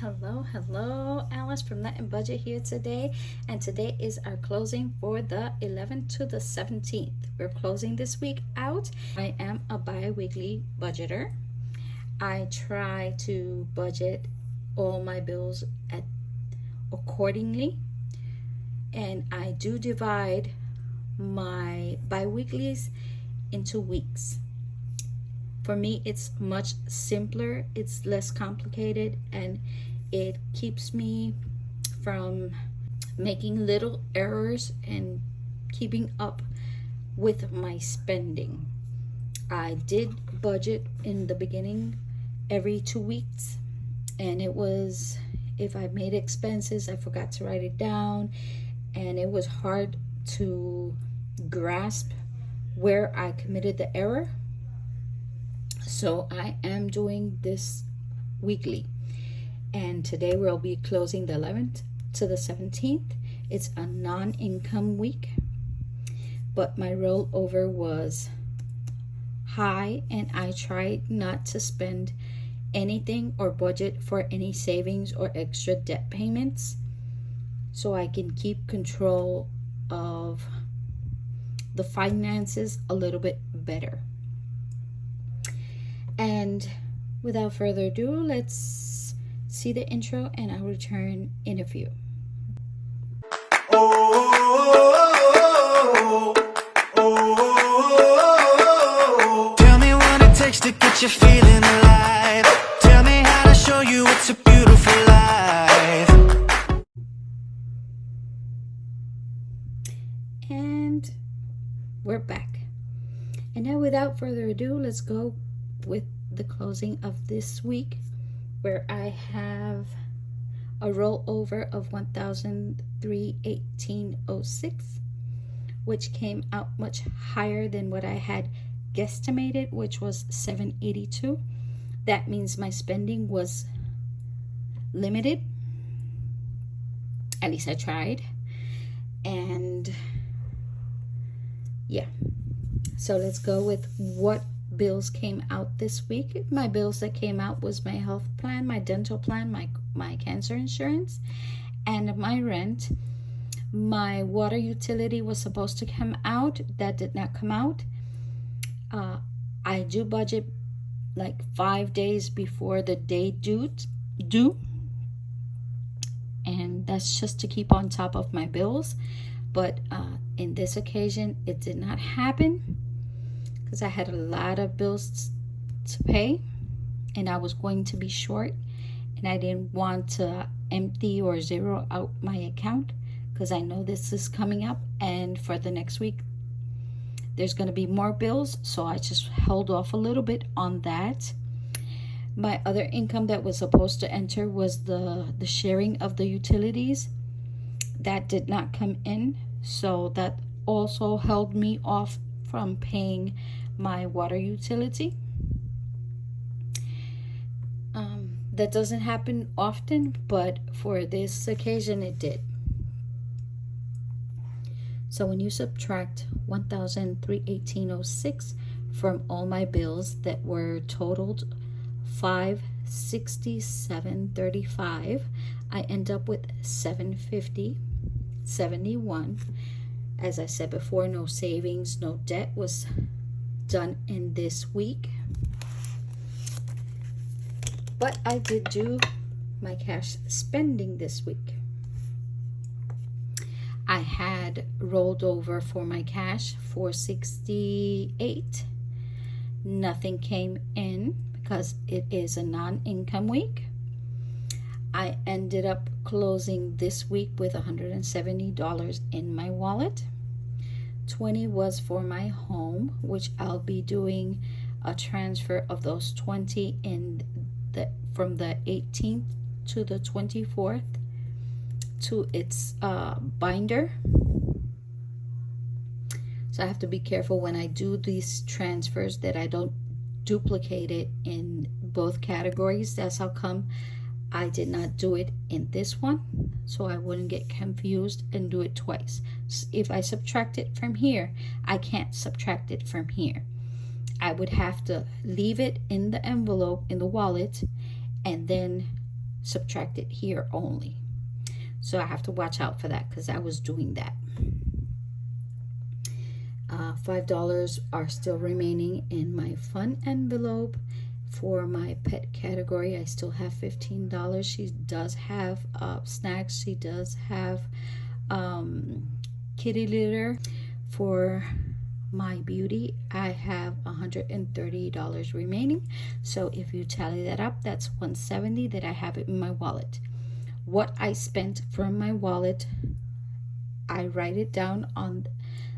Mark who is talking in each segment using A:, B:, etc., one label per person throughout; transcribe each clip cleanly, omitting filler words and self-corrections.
A: Hello, Alice from Net and Budget here today, and today is our closing for the 11th to the 17th. We're closing this week out. I am a bi-weekly budgeter. I try to budget all my bills accordingly, and I do divide my bi-weeklies into weeks. For me, it's much simpler, it's less complicated, and it keeps me from making little errors and keeping up with my spending. I did budget in the beginning every 2 weeks, and it was, if I made expenses, I forgot to write it down, and it was hard to grasp where I committed the error. So I am doing this weekly, and today we'll be closing the 11th to the 17th. It's a non-income week, but my rollover was high, and I tried not to spend anything or budget for any savings or extra debt payments, so I can keep control of the finances a little bit better. And without further ado, let's see the intro, and I'll return in a few.
B: Tell me what it takes to get you feeling alive. Tell me how to show you it's a beautiful life.
A: And we're back. And now, without further ado, let's go with the closing of this week, where I have a rollover of $1,318.06, which came out much higher than what I had guesstimated, which was $782. That means my spending was limited. At least I tried. And yeah, so let's go with what bills came out this week. My bills that came out was my health plan, my dental plan, my cancer insurance, and my rent. My water utility was supposed to come out. That did not come out. I do budget like 5 days before the day due, and that's just to keep on top of my bills. But in this occasion, it did not happen, because I had a lot of bills to pay, and I was going to be short, and I didn't want to empty or zero out my account, because I know this is coming up, and for the next week there's going to be more bills, so I just held off a little bit on that. My other income that was supposed to enter was the sharing of the utilities. That did not come in, so that also held me off from paying my water utility. That doesn't happen often, but for this occasion it did. So when you subtract $1,318.06 from all my bills that were totaled $567.35, I end up with $750.71. As I said before, no savings, no debt was done in this week. But I did do my cash spending this week. I had rolled over for my cash $468. Nothing came in because it is a non-income week. I ended up closing this week with $170 in my wallet. $20 was for my home, which I'll be doing a transfer of those $20 from the 18th to the 24th to its binder. So I have to be careful when I do these transfers that I don't duplicate it in both categories. That's how come I did not do it in this one, so I wouldn't get confused and do it twice. If I subtract it from here, I can't subtract it from here. I would have to leave it in the envelope in the wallet and then subtract it here only. So I have to watch out for that because I was doing that. $5 are still remaining in my fun envelope. For my pet category, I still have $15. She does have snacks. She does have kitty litter. For my beauty, I have $130 remaining. So if you tally that up, that's $170 that I have it in my wallet. What I spent from my wallet, I write it down on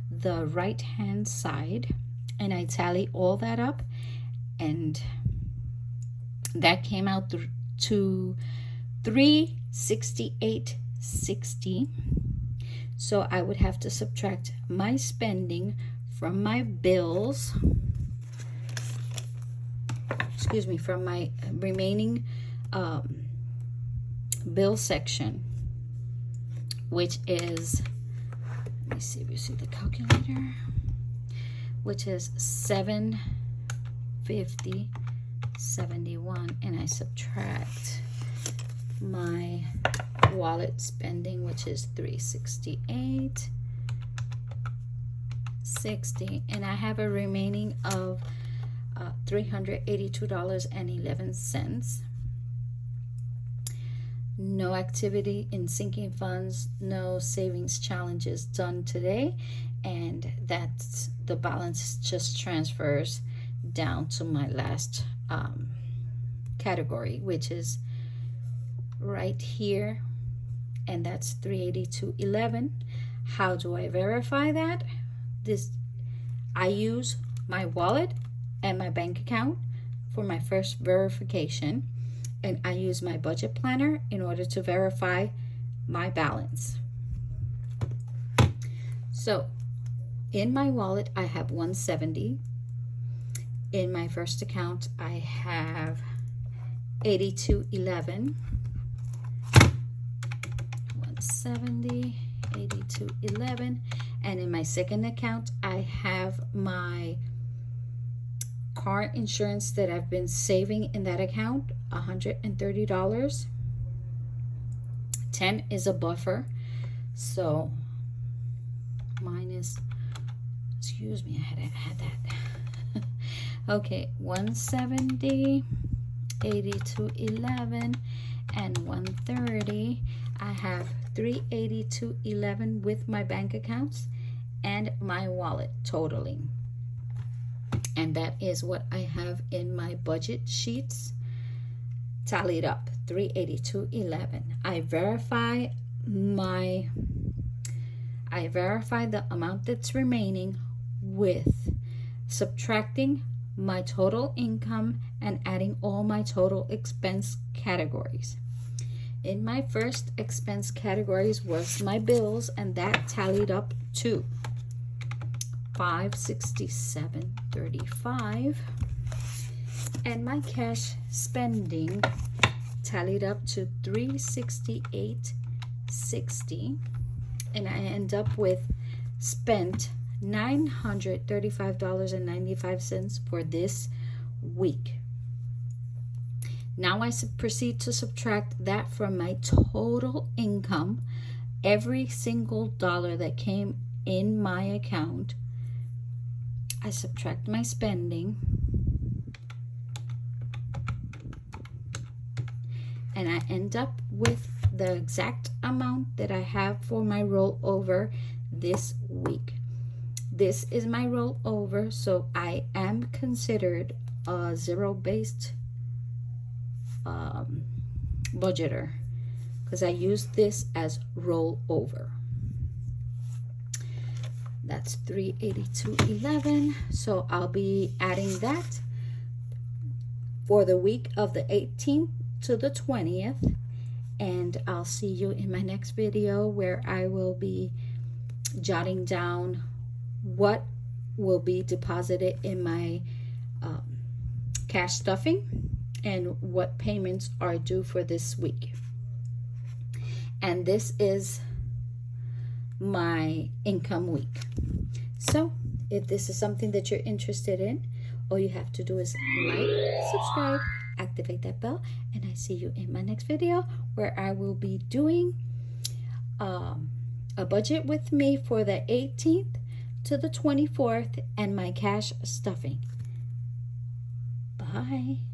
A: the right hand side and I tally all that up, and that came out to $368.60. So I would have to subtract my spending from my bills, from my remaining bill section, which is, let me see if you see the calculator, which is $750.71, and I subtract my wallet spending, which is $368.60, and I have a remaining of $382.11. No activity in sinking funds, no savings challenges done today, and that's the balance just transfers down to my last category, which is right here, and that's $382.11. How do I verify that? I use my wallet and my bank account for my first verification, and I use my budget planner in order to verify my balance. So in my wallet, I have $170. In my first account, I have $82.11. $170, $82.11. And in my second account, I have my car insurance that I've been saving in that account, $130. 10 is a buffer, so minus, excuse me, I had that. Okay, 170, 82.11, and 130. I have 382.11 with my bank accounts and my wallet totaling. And that is what I have in my budget sheets tallied up, 382.11. I verify the amount that's remaining with subtracting my total income and adding all my total expense categories. In my first expense categories was my bills, and that tallied up to $567.35, and my cash spending tallied up to $368.60, and I end up with spent $935.95 for this week. Now I proceed to subtract that from my total income. Every single dollar that came in my account, I subtract my spending, and I end up with the exact amount that I have for my rollover this week. This is my rollover, so I am considered a zero-based budgeter because I use this as rollover. That's $382.11. So I'll be adding that for the week of the 18th to the 20th, and I'll see you in my next video where I will be jotting down what will be deposited in my cash stuffing and what payments are due for this week. And this is my income week. So if this is something that you're interested in, all you have to do is like, subscribe, activate that bell, and I see you in my next video where I will be doing a budget with me for the 18th to the 24th and my cash stuffing. Bye.